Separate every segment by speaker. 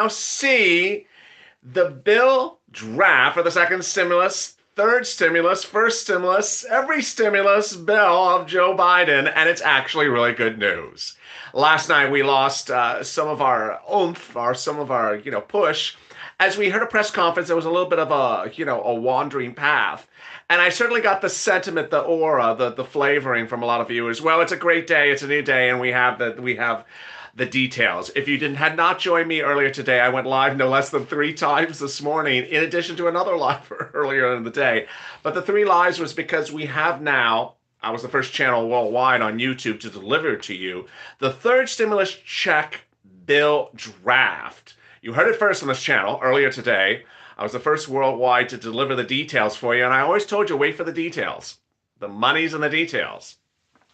Speaker 1: now see the bill draft for the second stimulus, third stimulus, first stimulus, every stimulus bill of Joe Biden, and it's actually really good news. Last night we lost some of our oomph, or some of our push, as we heard a press conference. There was a little bit of a wandering path. And I certainly got the sentiment, the aura, the flavoring from a lot of viewers. Well, it's a great day, it's a new day, and we have the details. If you didn't had not joined me earlier today, I went live no less than 3 times this morning, in addition to another live earlier in the day. But the 3 lives was because we have now. I was the first channel worldwide on YouTube to deliver to you the third stimulus check bill draft. You heard it first on this channel earlier today. I was the first worldwide to deliver the details for you, and I always told you, wait for the details. The money's in the details.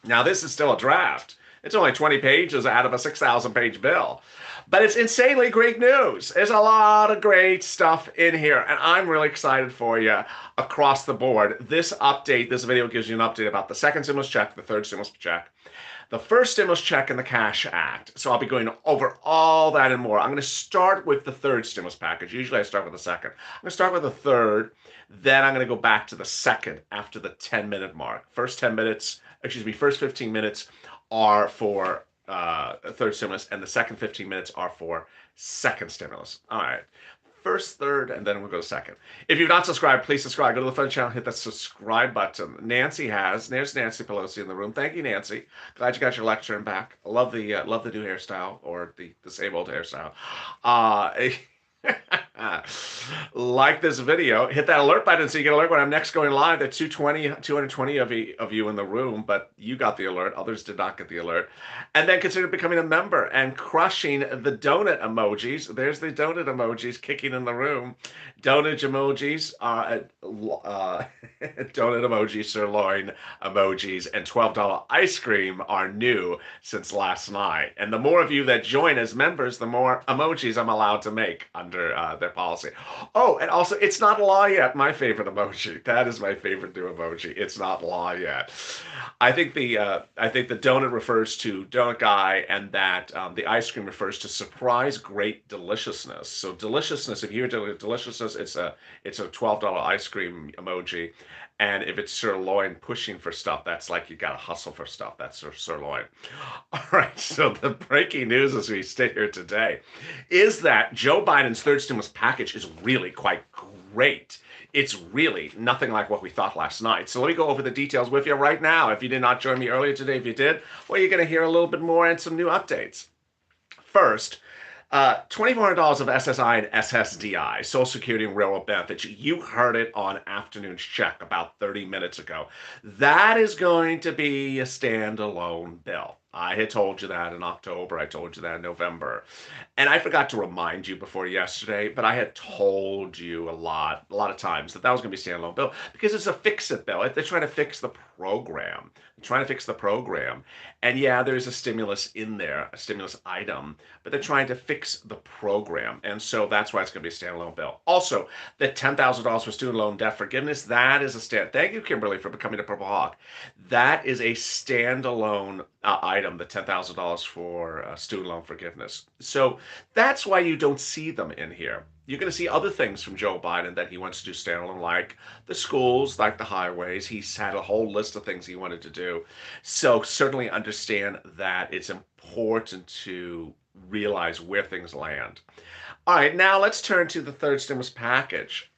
Speaker 1: Now, this is still a draft. It's only 20 pages out of a 6,000-page bill. But it's insanely great news. There's a lot of great stuff in here, and I'm really excited for you across the board. This video gives you an update about the second stimulus check, the third stimulus check, the first stimulus check, and the Cash Act. So I'll be going over all that and more. I'm going to start with the third stimulus package. Usually I start with the second. I'm going to start with the third, then I'm going to go back to the second after the 10-minute mark. First 15 minutes are for third stimulus, and the second 15 minutes are for second stimulus. All right. First, third, and then we'll go to second. If you've not subscribed, please subscribe. Go to the Fun channel, hit that subscribe button. Nancy has. There's Nancy Pelosi in the room. Thank you, Nancy. Glad you got your lecture back. I love the new hairstyle, or the same old hairstyle. Like this video, hit that alert button so you get alert when I'm next going live. There's 220 of you in the room, but you got the alert. Others did not get the alert. And then consider becoming a member and crushing the donut emojis. There's the donut emojis kicking in the room. Donut emojis, donut emojis, sirloin emojis, and $12 ice cream are new since last night. And the more of you that join as members, the more emojis I'm allowed to make under their policy. Oh, and also, it's not law yet. My favorite emoji. That is my favorite new emoji. It's not law yet. I think the donut refers to donut guy, and that the ice cream refers to surprise great deliciousness. So deliciousness. If you hear deliciousness, it's a $12 ice cream emoji. And if it's sirloin pushing for stuff, that's like you got to hustle for stuff. That's sirloin. All right. So the breaking news as we sit here today is that Joe Biden's third stimulus package is really quite great. It's really nothing like what we thought last night. So let me go over the details with you right now. If you did not join me earlier today, if you did, well, you're going to hear a little bit more and some new updates. First, $2,400 of SSI and SSDI, Social Security and Railroad benefits. You heard it on Afternoon's Check about 30 minutes ago. That is going to be a standalone bill. I had told you that in October. I told you that in November. And I forgot to remind you before yesterday, but I had told you a lot of times that was going to be a standalone bill because it's a fix-it bill. They're trying to fix the program. They're trying to fix the program. And yeah, there's a stimulus in there, a stimulus item, but they're trying to fix the program. And so that's why it's going to be a standalone bill. Also, the $10,000 for student loan debt forgiveness, that is a thank you, Kimberly, for becoming a Purple Hawk. That is a standalone item, the $10,000 for student loan forgiveness. So that's why you don't see them in here. You're going to see other things from Joe Biden that he wants to do standalone, like the schools, like the highways. He's had a whole list of things he wanted to do. So certainly understand that it's important to realize where things land. All right, now let's turn to the third stimulus package.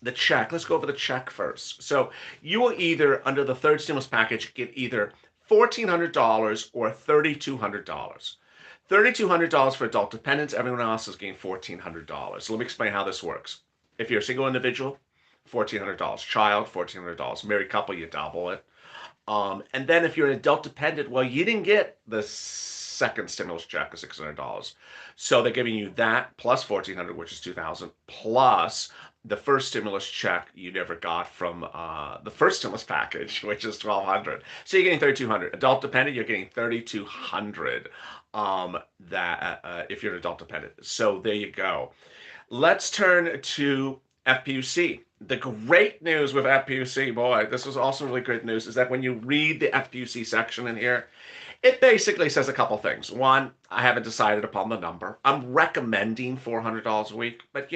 Speaker 1: The check. Let's go over the check first. So you will either, under the third stimulus package, get either $1,400 or $3,200. $3,200 for adult dependents. Everyone else is getting $1,400. So let me explain how this works. If you're a single individual, $1,400. Child, $1,400. Married couple, you double it. And then if you're an adult dependent, well, you didn't get the second stimulus check of $600. So they're giving you that plus $1,400, which is $2,000, plus the first stimulus check you never got from the first stimulus package, which is $1,200. So you're getting $3,200. Adult dependent, you're getting $3,200. If you're an adult dependent. So there you go. Let's turn to FPUC. The great news with FPUC, boy, this was also really great news, is that when you read the FPUC section in here, It basically says a couple things. One, I haven't decided upon the number. I'm recommending $400 a week, but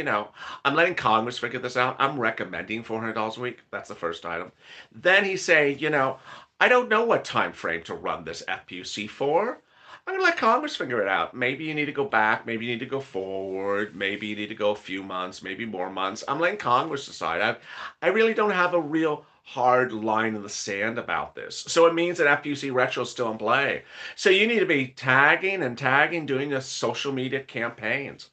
Speaker 1: I'm letting Congress figure this out. I'm recommending $400 a week. That's the first item. Then he's saying, I don't know what time frame to run this FPUC for. I'm gonna let Congress figure it out. Maybe you need to go back, maybe you need to go forward, maybe you need to go a few months, maybe more months. I'm letting Congress decide. I really don't have a real hard line in the sand about this. So it means that FPUC Retro is still in play. So you need to be tagging and tagging, doing the social media campaigns.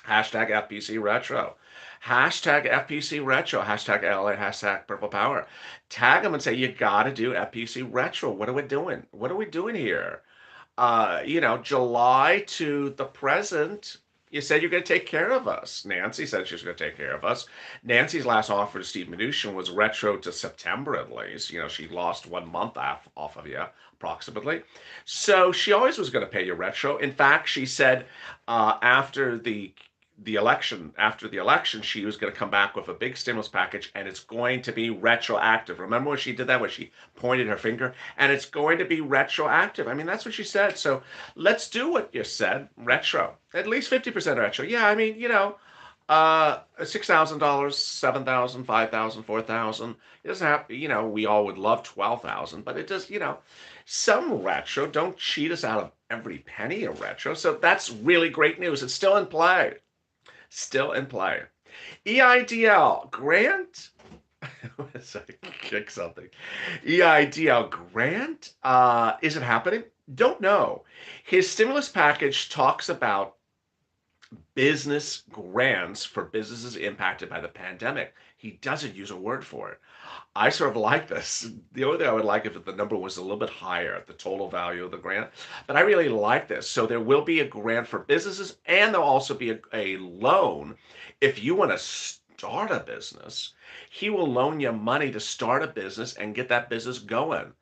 Speaker 1: Hashtag FPC Retro. Hashtag FPC Retro. Hashtag LA. Hashtag Purple Power. Tag them and say, you got to do FPC Retro. What are we doing? What are we doing here? July to the present, you said you're going to take care of us. Nancy said she was going to take care of us. Nancy's last offer to Steve Mnuchin was retro to September at least. She lost 1 month off of you, approximately. So she always was going to pay you retro. In fact, she said after the election, she was going to come back with a big stimulus package, and it's going to be retroactive. Remember when she did that, when she pointed her finger? And it's going to be retroactive. I mean, that's what she said. So let's do what you said, retro. At least 50% retro. Yeah, I mean, $6,000, 7,000, 5,000, 4,000. It doesn't have, we all would love 12,000, but it does, some retro. Don't cheat us out of every penny of retro. So that's really great news. It's still in play. Still in play. EIDL grant. Sorry, kick something. EIDL grant. Is it happening? Don't know. His stimulus package talks about business grants for businesses impacted by the pandemic. He doesn't use a word for it. I sort of like this. The only thing I would like if the number was a little bit higher, the total value of the grant. But I really like this. So there will be a grant for businesses, and there'll also be a loan if you want to start a business. He will loan you money to start a business and get that business going.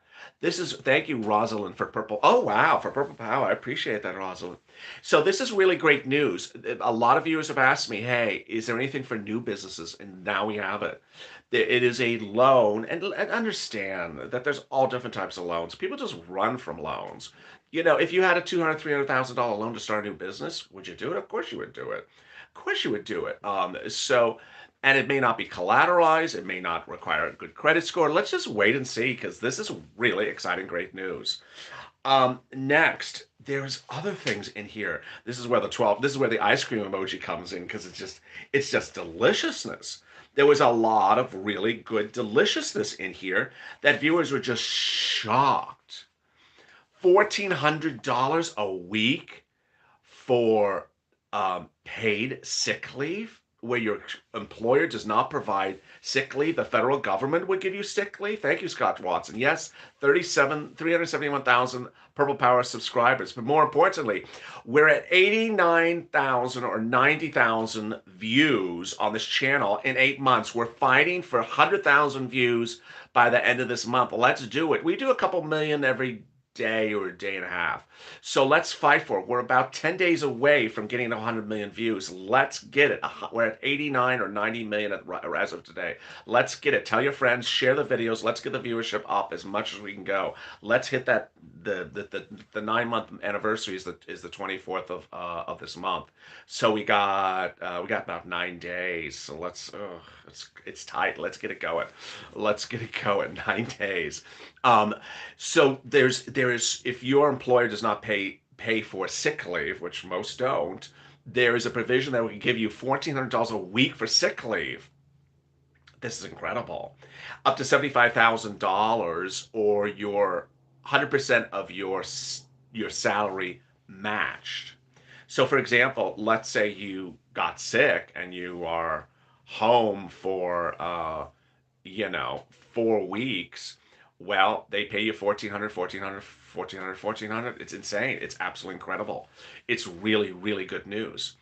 Speaker 1: Thank you, Rosalind, for Purple. Oh, wow, for Purple Power. I appreciate that, Rosalind. So this is really great news. A lot of viewers have asked me, hey, is there anything for new businesses? And now we have it. It is a loan, and understand that there's all different types of loans. People just run from loans. If you had a $200,000, $300,000 loan to start a new business, would you do it? Of course you would do it. Of course you would do it. And it may not be collateralized. It may not require a good credit score. Let's just wait and see, because this is really exciting, great news. Next, there's other things in here. This is where the ice cream emoji comes in, because it's just deliciousness. There was a lot of really good deliciousness in here that viewers were just shocked. $1,400 a week for paid sick leave, where your employer does not provide sick leave. The federal government would give you sick leave. Thank you, Scott Watson. Yes, 371,000 Purple Power subscribers. But more importantly, we're at 89,000 or 90,000 views on this channel in 8 months. We're fighting for 100,000 views by the end of this month. Let's do it. We do a couple million every day or a day and a half. So let's fight for it. We're about 10 days away from getting 100 million views. Let's get it. We're at 89 or 90 million as of today. Let's get it. Tell your friends, share the videos. Let's get the viewership up as much as we can go. Let's hit that. The 9-month anniversary is the 24th of this month. So we got about 9 days. So it's tight. Let's get it going. Let's get it going. 9 days. So there's if your employer does not pay for sick leave, which most don't, there is a provision that will give you $1,400 a week for sick leave. This is incredible. Up to $75,000 or your 100% of your salary matched. So for example, let's say you got sick and you are home for 4 weeks. Well, they pay you $1,400. It's insane. It's absolutely incredible. It's really, really good news.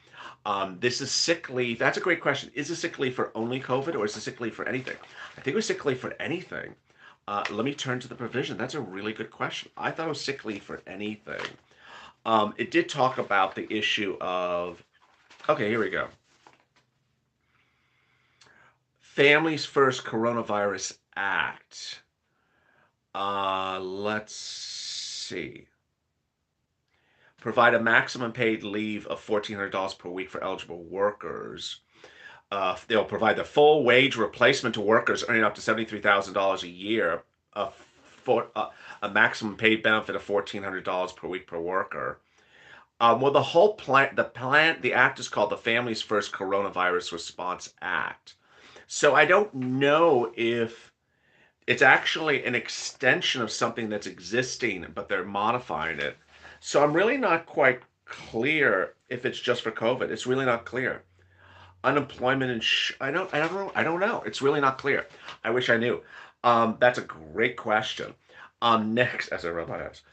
Speaker 1: This is sick leave. That's a great question. Is this sick leave for only COVID, or is this sick leave for anything? I think it was sick leave for anything. Let me turn to the provision. That's a really good question. I thought it was sick leave for anything. It did talk about the issue of, okay, here we go. Families First Coronavirus Act. Let's see. Provide a maximum paid leave of $1,400 per week for eligible workers. They'll provide the full wage replacement to workers earning up to $73,000 a year, uh, for a maximum paid benefit of $1,400 per week per worker. Well, the act is called the Families First Coronavirus Response Act. So I don't know if it's actually an extension of something that's existing, but they're modifying it. So I'm really not quite clear if it's just for COVID. It's really not clear. Unemployment and I don't know. It's really not clear. I wish I knew. That's a great question. Next, as a robot asks,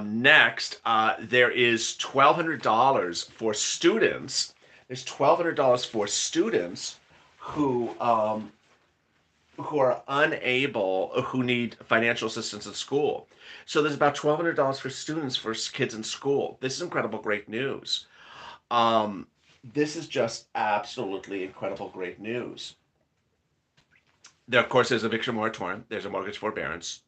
Speaker 1: next, there is $1,200 for students. There's $1,200 for students who are unable, who need financial assistance in school. So there's about $1,200 for students for kids in school. This is incredible, great news. Um, this is just absolutely incredible, great news. There, of course, there's eviction moratorium. There's a mortgage forbearance.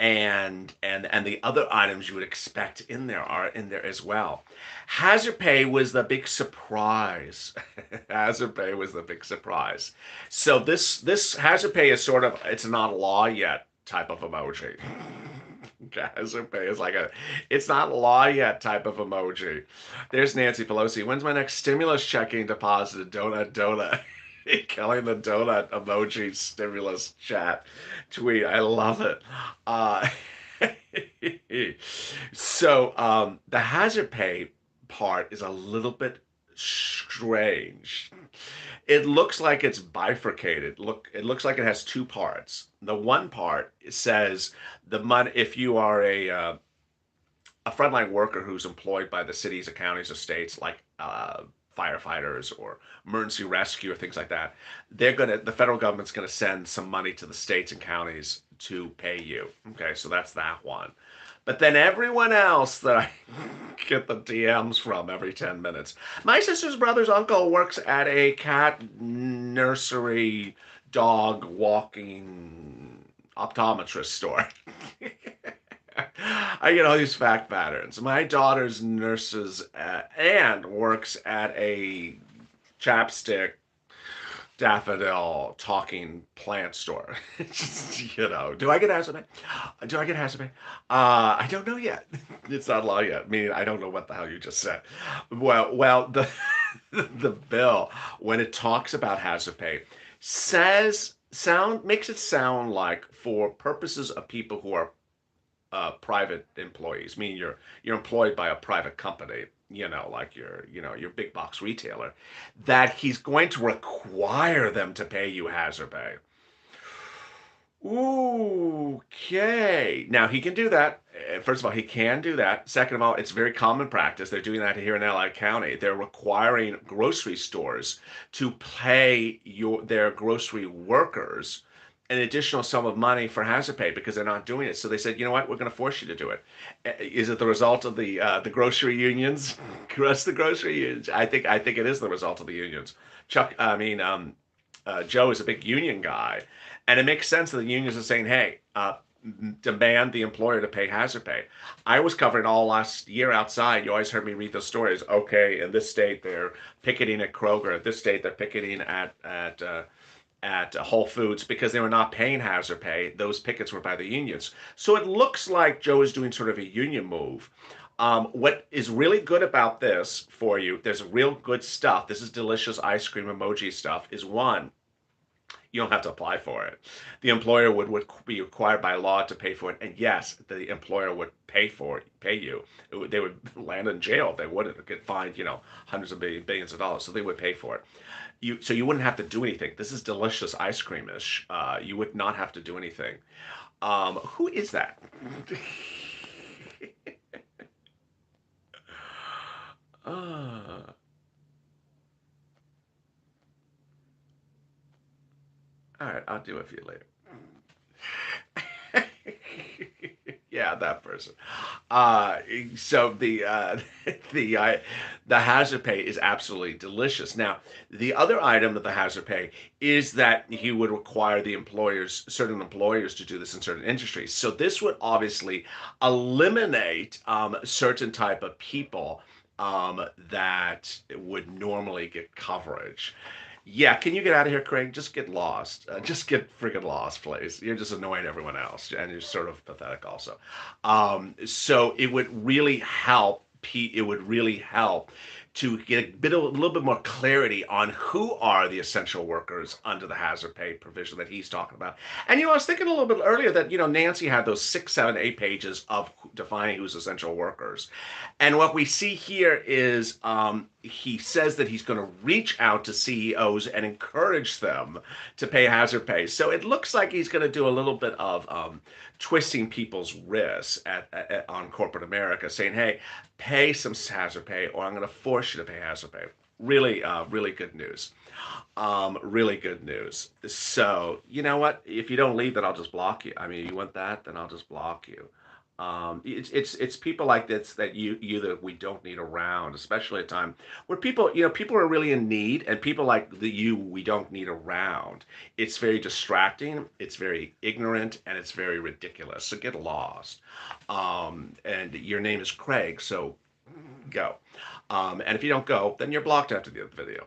Speaker 1: And the other items you would expect in there are in there as well. Hazard pay was the big surprise. Hazard pay was the big surprise. So this hazard pay is sort of, it's not law yet type of emoji. Hazard pay is like a it's not law yet type of emoji. There's Nancy Pelosi. When's my next stimulus check getting deposited? Donut, donut. Killing the donut emoji stimulus chat tweet. I love it. Uh, the hazard pay part is a little bit strange. It looks like it's bifurcated. It looks like it has two parts. The one part says the money if you are a frontline worker who's employed by the cities or counties or states, like firefighters or emergency rescue or things like that, the federal government's gonna send some money to the states and counties to pay you. Okay, so that's that one. But then everyone else that I get the DMs from every 10 minutes. My sister's brother's uncle works at a cat nursery dog walking optometrist store. I get all these fact patterns. My daughter's nurses and works at a chapstick daffodil talking plant store. Just, do I get hazard pay? Do I get hazard pay? I don't know yet. It's not law yet. Meaning I don't know what the hell you just said. Well, the the bill when it talks about hazard pay makes it sound like for purposes of people who are private employees, meaning you're employed by a private company, like your big box retailer, that he's going to require them to pay you hazard pay. Okay. Now he can do that. First of all, he can do that. Second of all, it's very common practice. They're doing that here in LA County. They're requiring grocery stores to pay their grocery workers an additional sum of money for hazard pay because they're not doing it. So they said, you know what, we're going to force you to do it. Is it the result of the grocery unions? Trust the grocery unions. I think it is the result of the unions. Joe is a big union guy, and it makes sense that the unions are saying, hey, demand the employer to pay hazard pay. I was covering all last year outside. You always heard me read those stories. Okay, in this state they're picketing at Kroger. This state they're picketing at Whole Foods because they were not paying hazard pay. Those pickets were by the unions. So it looks like Joe is doing sort of a union move. What is really good about this for you, there's real good stuff. This is delicious ice cream emoji stuff, is one, you don't have to apply for it. The employer would be required by law to pay for it. And yes, the employer would pay you. They would land in jail if they wouldn't get fined, hundreds of billions of dollars. So they would pay for it. So you wouldn't have to do anything. This is delicious ice cream-ish. You would not have to do anything. Who is that? uh, all right, I'll do it for you later. Yeah, that person. Uh, so the uh, the hazard pay is absolutely delicious. Now, the other item of the hazard pay is that he would require the employers, certain employers, to do this in certain industries. So this would obviously eliminate certain type of people that would normally get coverage. Yeah, can you get out of here, Craig? Just get lost. Just get freaking lost, please. You're just annoying everyone else, and you're sort of pathetic also. So it would really help. It would really help to get a little bit more clarity on who are the essential workers under the hazard pay provision that he's talking about. And I was thinking a little bit earlier that Nancy had those 6, 7, 8 pages of defining who's essential workers, and what we see here is he says that he's going to reach out to CEOs and encourage them to pay hazard pay. So it looks like he's going to do a little bit of twisting people's wrists on corporate America, saying, "Hey, pay some hazard pay, or I'm going to force you to pay hazard pay." Really, really good news. Really good news. So you know what? If you don't leave, then I'll just block you. I mean, you want that? Then I'll just block you. It's people like this that that we don't need around, especially at a time where people are really in need, and people like we don't need around. It's very distracting, it's very ignorant, and it's very ridiculous. So get lost. And your name is Craig, so go. And if you don't go, then you're blocked after the video.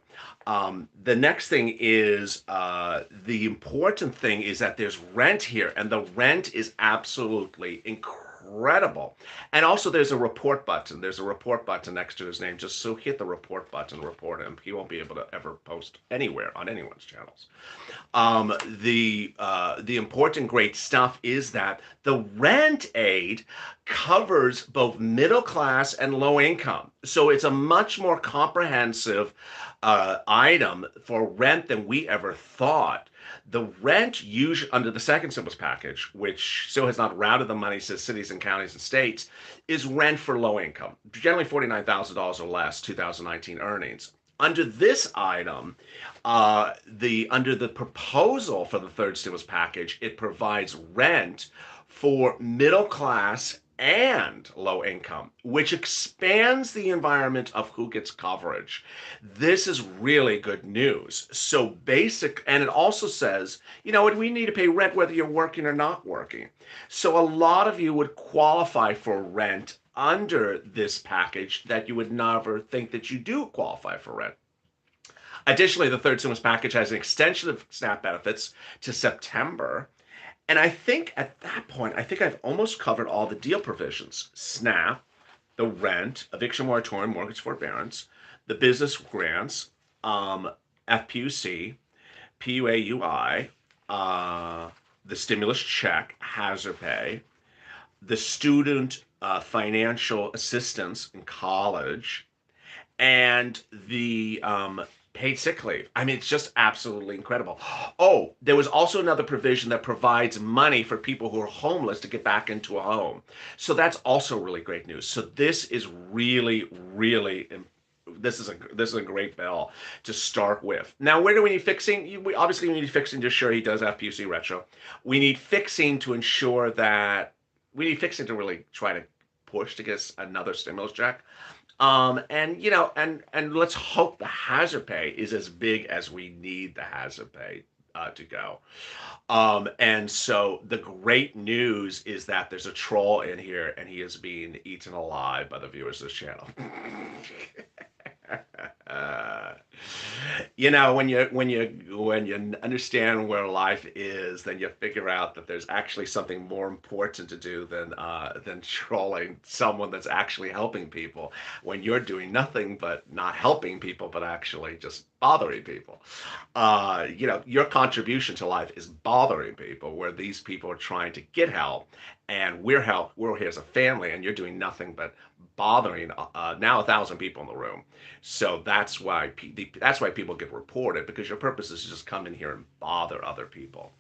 Speaker 1: The next thing is the important thing is that there's rent here, and the rent is absolutely incredible. And also, there's a report button. There's a report button next to his name. Just so hit the report button, report him. He won't be able to ever post anywhere on anyone's channels. The important great stuff is that the rent aid covers both middle class and low income. So it's a much more comprehensive item for rent than we ever thought. The rent usually under the second stimulus package, which still has not routed the money to cities and counties and states, is rent for low income, generally $49,000 or less, 2019 earnings. Under this item, under the proposal for the third stimulus package, it provides rent for middle class and low income, which expands the environment of who gets coverage. This is really good news. So and it also says, we need to pay rent whether you're working or not working. So a lot of you would qualify for rent under this package that you would never think that you do qualify for rent. Additionally, the third stimulus package has an extension of SNAP benefits to September. And I think at that point, I think I've almost covered all the deal provisions. SNAP, the rent, eviction moratorium, mortgage forbearance, the business grants, FPUC, PUAUI, the stimulus check, hazard pay, the student financial assistance in college, and the paid sick leave. I mean, it's just absolutely incredible. Oh, there was also another provision that provides money for people who are homeless to get back into a home. So that's also really great news. So this is really, really this is a great bill to start with. Now, where do we need fixing? We need fixing to ensure he does FPUC retro. We need fixing to ensure that we need fixing to really try to push to get another stimulus check. And let's hope the hazard pay is as big as we need the hazard pay to go. And so the great news is that there's a troll in here, and he is being eaten alive by the viewers of this channel. When you understand where life is, then you figure out that there's actually something more important to do than trolling someone that's actually helping people. When you're doing nothing but not helping people, but actually just bothering people. Your contribution to life is bothering people, where these people are trying to get help, and we're here as a family, and you're doing nothing but bothering now 1,000 people in the room. So that's why people get reported, because your purpose is to just come in here and bother other people.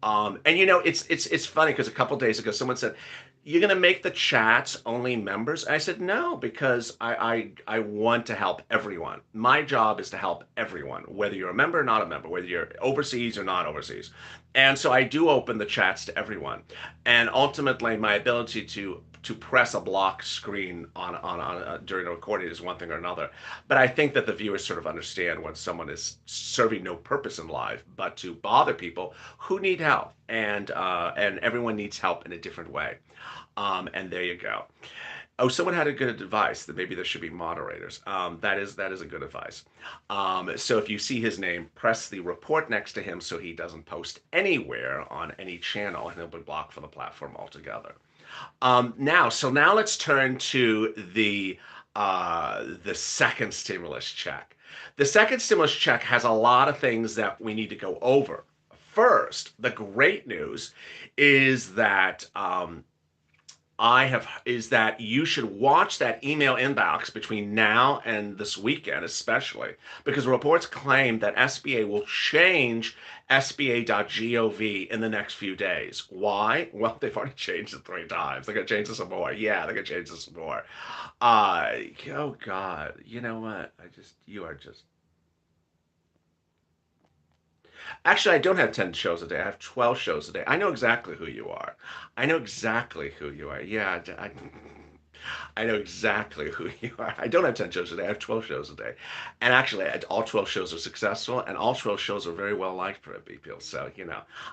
Speaker 1: And it's funny, because a couple days ago someone said, "You're going to make the chats only members?" I said, "No, because I want to help everyone. My job is to help everyone, whether you're a member or not a member, whether you're overseas or not overseas." And so I do open the chats to everyone. And ultimately, my ability to press a block screen on during a recording is one thing or another. But I think that the viewers sort of understand when someone is serving no purpose in live, but to bother people who need help, and everyone needs help in a different way. And there you go. Oh, someone had a good advice that maybe there should be moderators. That is a good advice. So if you see his name, press the report next to him so he doesn't post anywhere on any channel, and he'll be blocked from the platform altogether. Now let's turn to the second stimulus check. The second stimulus check has a lot of things that we need to go over. First, the great news is that is that you should watch that email inbox between now and this weekend, especially because reports claim that SBA will change SBA.gov in the next few days. Why? Well, they've already changed it 3 times. They're gonna change it some more. Yeah, they're gonna change it some more. Oh God, you know what? You are just. Actually, I don't have 10 shows a day. I have 12 shows a day. I know exactly who you are. I know exactly who you are. Yeah, I know exactly who you are. I don't have 10 shows a day. I have 12 shows a day. And actually, all 12 shows are successful, and all 12 shows are very well liked for people. So,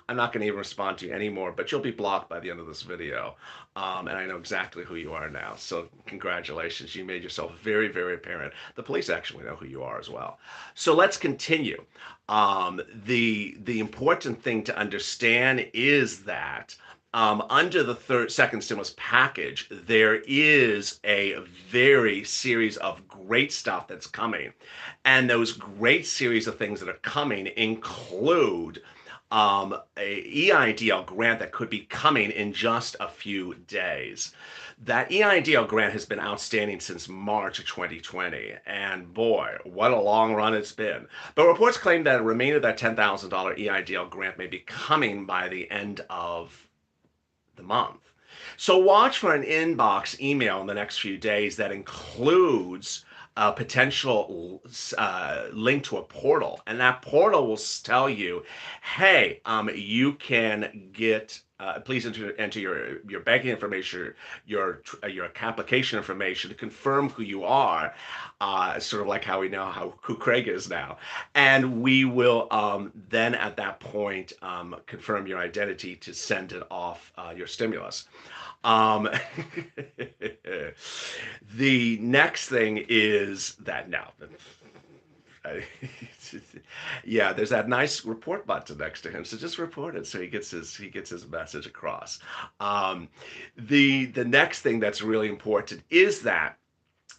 Speaker 1: I'm not going to even respond to you anymore, but you'll be blocked by the end of this video. And I know exactly who you are now. So, congratulations. You made yourself very, very apparent. The police actually know who you are as well. So, let's continue. The important thing to understand is that under the second stimulus package, there is a very series of great stuff that's coming. And those great series of things that are coming include a EIDL grant that could be coming in just a few days. That EIDL grant has been outstanding since March of 2020, and boy, what a long run it's been. But reports claim that a remainder of that $10,000 EIDL grant may be coming by the end of the month. So watch for an inbox email in the next few days that includes a potential link to a portal, and that portal will tell you, hey, you can get. Please enter your banking information, your application information to confirm who you are, sort of like how we know who Craig is now, and we will then at that point confirm your identity to send it off your stimulus. Um, the next thing is that now, yeah, there's that nice report button next to him, so just report it so he gets his message across. The next thing that's really important is that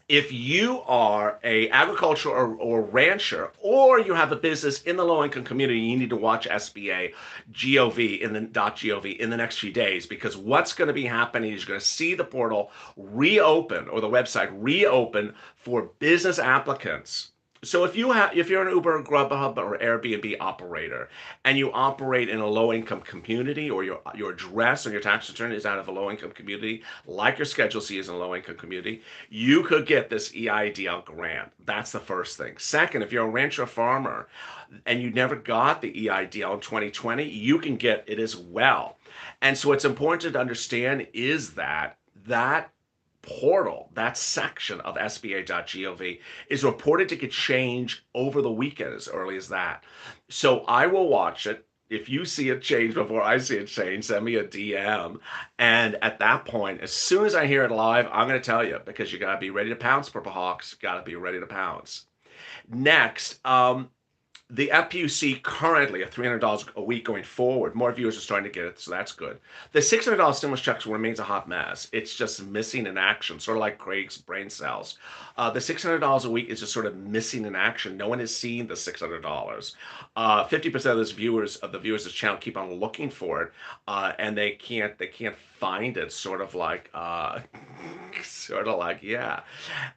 Speaker 1: if you are a agricultural or rancher, or you have a business in the low income community, you need to watch SBA gov in the .gov in the next few days, because what's going to be happening is you're going to see the portal reopen, or the website reopen, for business applicants. So if you're an Uber, Grubhub, or Airbnb operator, and you operate in a low income community, or your address or your tax return is out of a low income community, like your Schedule C is in a low income community, you could get this EIDL grant. That's the first thing. Second, if you're a rancher or farmer and you never got the EIDL in 2020, you can get it as well. And so what's important to understand is that portal, that section of SBA.gov, is reported to get changed over the weekend, as early as that. So I will watch it. If you see it change before I see it change, send me a DM. And at that point, as soon as I hear it live, I'm going to tell you, because you got to be ready to pounce, Purple Hawks. Got to be ready to pounce. Next, the FPUC currently at $300 a week going forward. More viewers are starting to get it, so that's good. The $600 stimulus checks remains a hot mess. It's just missing in action, sort of like Craig's brain cells. The $600 a week is just sort of missing in action. No one has seen the $600. 50% of the viewers of this channel keep on looking for it, and they can't find it. Sort of like yeah.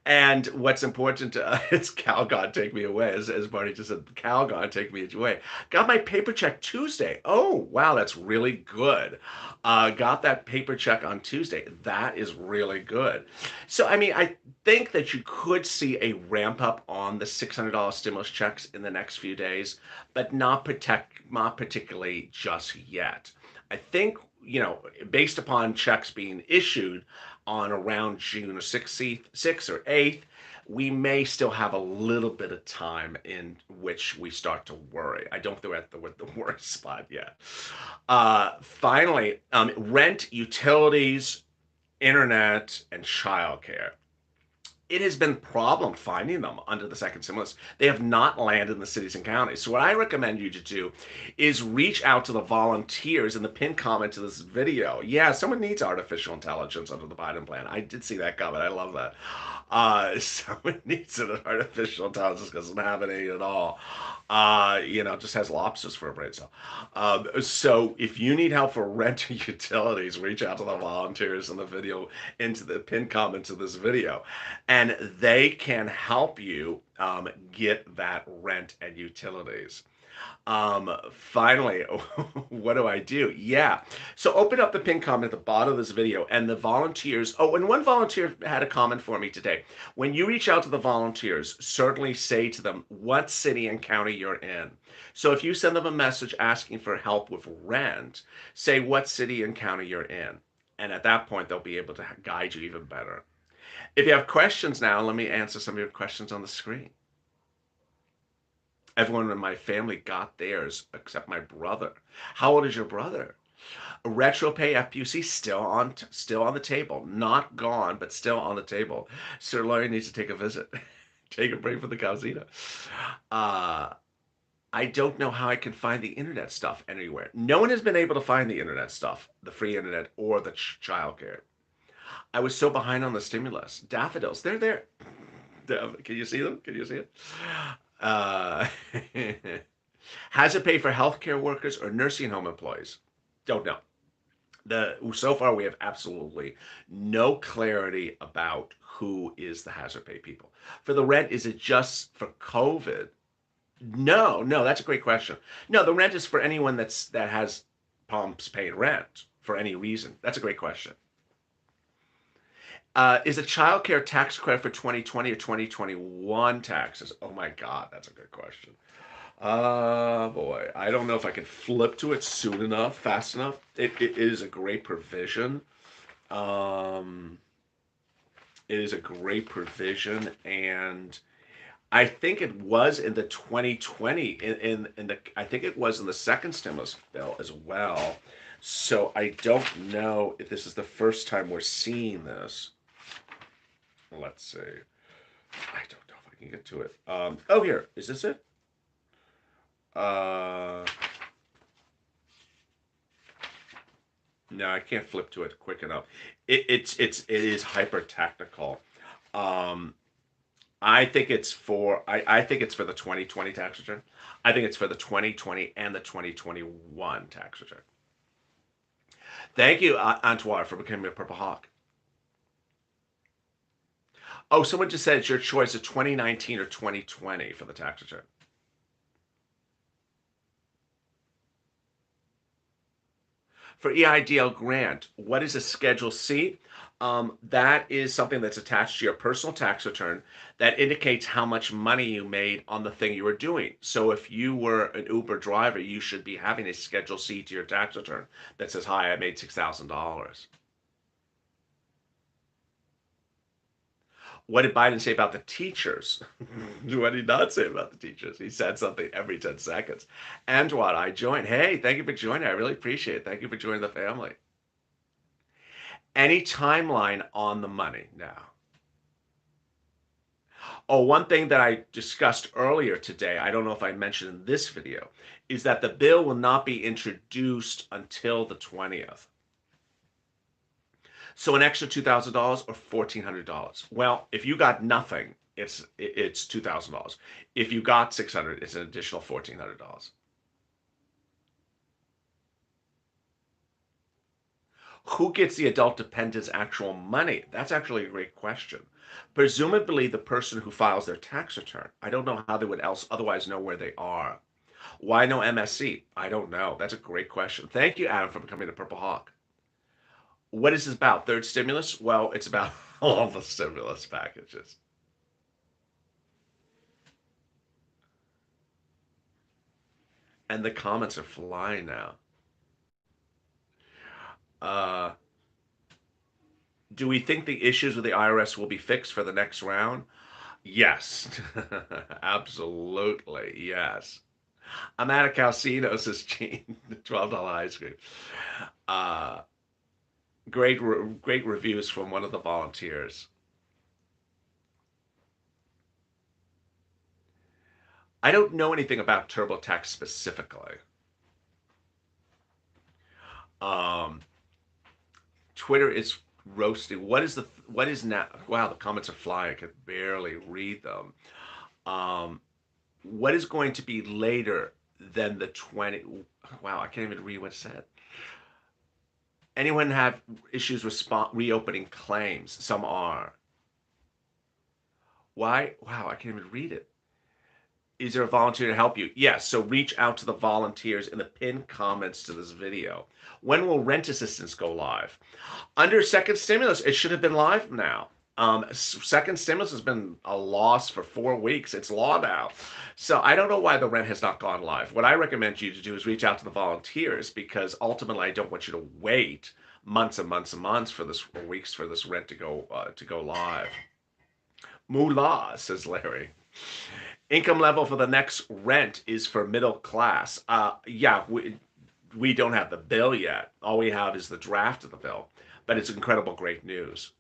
Speaker 1: And what's important, it's Cal God take me away, as Barney just said. Cal doggone, take me away. Got my paper check Tuesday. Oh, wow, that's really good. Got that paper check on Tuesday. That is really good. So, I mean, I think that you could see a ramp up on the $600 stimulus checks in the next few days, but not particularly just yet. I think, based upon checks being issued on around June 6th or 8th, we may still have a little bit of time in which we start to worry. I don't think we're at the worst spot yet. Finally, rent, utilities, internet, and childcare. It has been a problem finding them under the second stimulus. They have not landed in the cities and counties. So what I recommend you to do is reach out to the volunteers in the pinned comment to this video. Yeah, someone needs artificial intelligence under the Biden plan. I did see that comment. I love that. Someone needs an artificial intelligence because it doesn't have any at all. Just has lobsters for a brain cell. So if you need help for rent and utilities, reach out to the volunteers in the video, into the pinned comment to this video, and they can help you get that rent and utilities. Finally, what do I do? Yeah. So open up the pinned comment at the bottom of this video and the volunteers. Oh, and one volunteer had a comment for me today. When you reach out to the volunteers, certainly say to them what city and county you're in. So if you send them a message asking for help with rent, say what city and county you're in. And at that point, they'll be able to guide you even better. If you have questions now, let me answer some of your questions on the screen. Everyone in my family got theirs except my brother. How old is your brother? RetroPay FPUC still on the table. Not gone, but still on the table. Sir Larry needs to take a visit. Take a break from the Calzina. I don't know how I can find the internet stuff anywhere. No one has been able to find the internet stuff, the free internet or the childcare. I was so behind on the stimulus. Daffodils, they're there. Can you see them? Can you see it? Has it paid for healthcare workers or nursing home employees? Don't know. So far, we have absolutely no clarity about who is the hazard pay people. For the rent, is it just for COVID? No, that's a great question. No, the rent is for anyone that has problems paying rent for any reason. That's a great question. Is a child care tax credit for 2020 or 2021 taxes? Oh my God, that's a good question. Boy, I don't know if I can flip to it soon enough, fast enough. It is a great provision. It is a great provision, and I think it was in the 2020 I think it was in the second stimulus bill as well. So I don't know if this is the first time we're seeing this. Let's see. I don't know if I can get to it. Oh, here. Is this it? No, I can't flip to it quick enough. It is hyper technical. I think it's for the 2020 tax return. I think it's for the 2020 and the 2021 tax return. Thank you, Antoine, for becoming a Purple Hawk. Oh, someone just said it's your choice of 2019 or 2020 for the tax return. For EIDL grant, what is a Schedule C? That is something that's attached to your personal tax return that indicates how much money you made on the thing you were doing. So if you were an Uber driver, you should be having a Schedule C to your tax return that says, hi, I made $6,000. What did Biden say about the teachers? What did he not say about the teachers? He said something every 10 seconds. Antoine, I joined. Hey, thank you for joining. I really appreciate it. Thank you for joining the family. Any timeline on the money now? Oh, one thing that I discussed earlier today, I don't know if I mentioned in this video, is that the bill will not be introduced until the 20th. So an extra $2,000 or $1,400. Well, if you got nothing, it's $2,000. If you got 600, it's an additional $1,400. Who gets the adult dependent's actual money? That's actually a great question. Presumably the person who files their tax return. I don't know how they would else otherwise know where they are. Why no MSC? I don't know. That's a great question. Thank you, Adam, for becoming the Purple Hawk. What is this about? Third stimulus? Well, it's about all the stimulus packages. And the comments are flying now. Uh, do we think the issues with the IRS will be fixed for the next round? Yes. Absolutely. Yes. I'm at a Calcino, says Gene. $12 ice cream. Uh, great reviews from one of the volunteers. I don't know anything about TurboTax specifically. Um, Twitter is roasting. What is now? Wow, the comments are flying. I could barely read them. Um, what is going to be later than the 20? Wow, I can't even read what it said. Anyone have issues with reopening claims? Some are. Why? Wow, I can't even read it. Is there a volunteer to help you? Yes, so reach out to the volunteers in the pinned comments to this video. When will rent assistance go live? Under second stimulus, it should have been live now. Second stimulus has been a loss for 4 weeks. It's law now. So I don't know why the rent has not gone live. What I recommend you to do is reach out to the volunteers because ultimately I don't want you to wait months and months and months for this, or weeks for this rent to go live. Moolah, says Larry. Income level for the next rent is for middle class. Yeah, we don't have the bill yet. All we have is the draft of the bill, but it's incredible great news.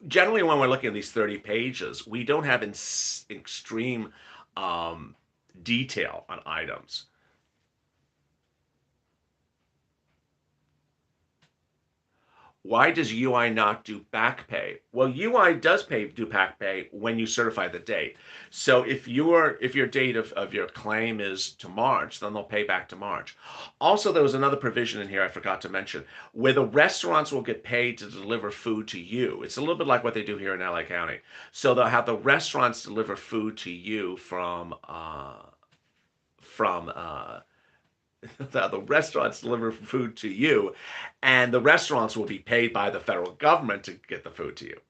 Speaker 1: Generally, when we're looking at these 30 pages, we don't have extreme detail on items. Why does UI not do back pay? Well, UI does do back pay when you certify the date. So if your date of your claim is to March, then they'll pay back to March. Also, there was another provision in here I forgot to mention, where the restaurants will get paid to deliver food to you. It's a little bit like what they do here in LA County. So they'll have the restaurants deliver food to you from the restaurants deliver food to you, and the restaurants will be paid by the federal government to get the food to you.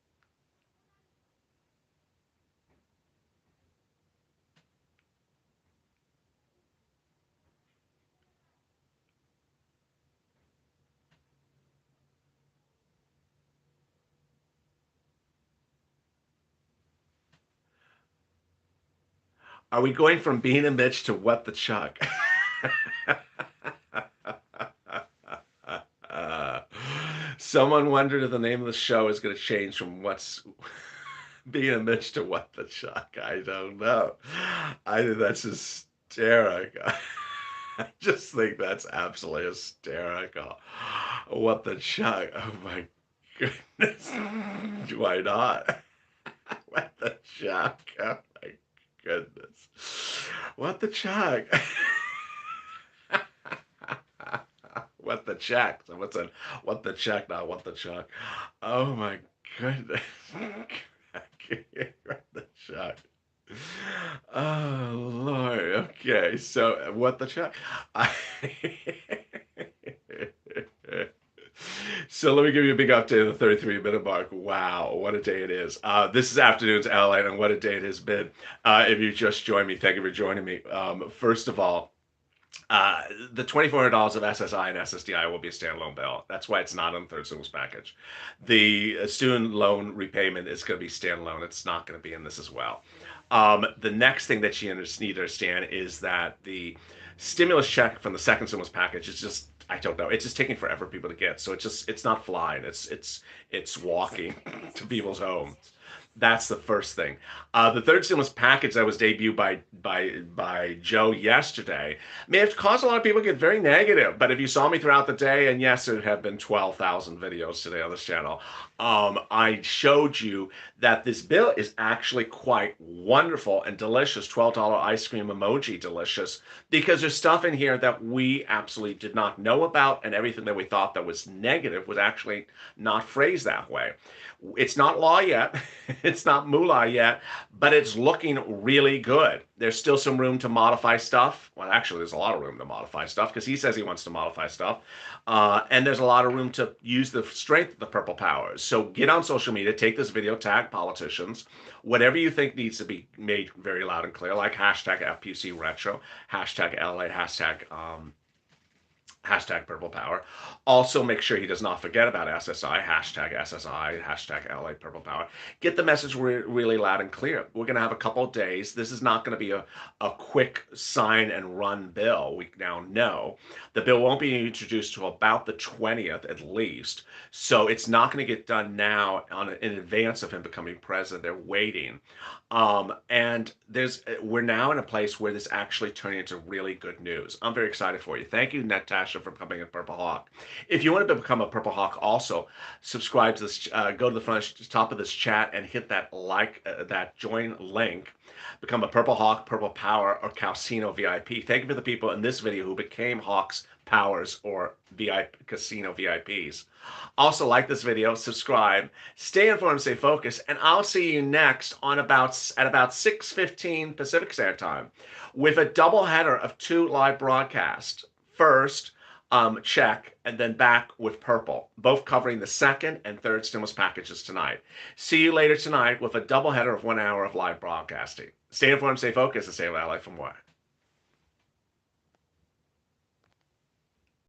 Speaker 1: Are we going from Bean and Mitch to What the Chuck? Someone wondered if the name of the show is going to change from What's Bean and Mitch to What the Chuck. I don't know. I think that's hysterical. I just think that's absolutely hysterical. What the Chuck? Oh my goodness. Why not? What the Chuck? Oh my goodness. What the Chuck? What the check? So what the check, not what the chuck. Oh my goodness. What the chuck. Oh Lord. Okay, so what the chuck? So let me give you a big update of the 33-minute mark. Wow, what a day it is. This is afternoon's LA, and what a day it has been. If you just joined me, thank you for joining me. First of all, the $2,400 of SSI and SSDI will be a standalone bill. That's why it's not on the third stimulus package. The student loan repayment is going to be standalone. It's not going to be in this as well. The next thing that you need to understand is that the stimulus check from the second stimulus package is just, I don't know, it's just taking forever for people to get. So it's not flying. It's walking to people's homes. That's the first thing. The third stimulus package that was debuted by Joe yesterday may have caused a lot of people to get very negative. But if you saw me throughout the day, and yes, there have been 12,000 videos today on this channel, I showed you that this bill is actually quite wonderful and delicious. $12 ice cream emoji delicious, because there's stuff in here that we absolutely did not know about, and everything that we thought that was negative was actually not phrased that way. It's not law yet, it's not moolah yet, but it's looking really good. There's still some room to modify stuff. Well, actually, there's a lot of room to modify stuff because he says he wants to modify stuff. And there's a lot of room to use the strength of the purple powers. So get on social media, take this video, tag politicians, whatever you think needs to be made very loud and clear, like hashtag FPUC retro, hashtag LA, hashtag purple power. Also, make sure he does not forget about SSI, hashtag SSI, hashtag LA purple power. Get the message really loud and clear. We're going to have a couple of days. This is not going to be a quick sign and run bill. We now know the bill won't be introduced to about the 20th at least. So it's not going to get done now in advance of him becoming president. They're waiting. And we're now in a place where this actually turning into really good news. I'm very excited for you. Thank you, Natasha, for becoming a Purple Hawk. If you want to become a Purple Hawk, also subscribe to this. Go to the front top of this chat and hit that join link. Become a Purple Hawk, Purple Power, or Casino VIP. Thank you for the people in this video who became Hawks, Powers, or Casino VIPs. Also, like this video, subscribe, stay informed, stay focused, and I'll see you next at about 6:15 Pacific Standard Time with a double header of 2 live broadcasts. First, check, and then back with Purple, both covering the second and third stimulus packages tonight. See you later tonight with a double header of 1 hour of live broadcasting. Stay informed, stay focused, and stay Lalate for more.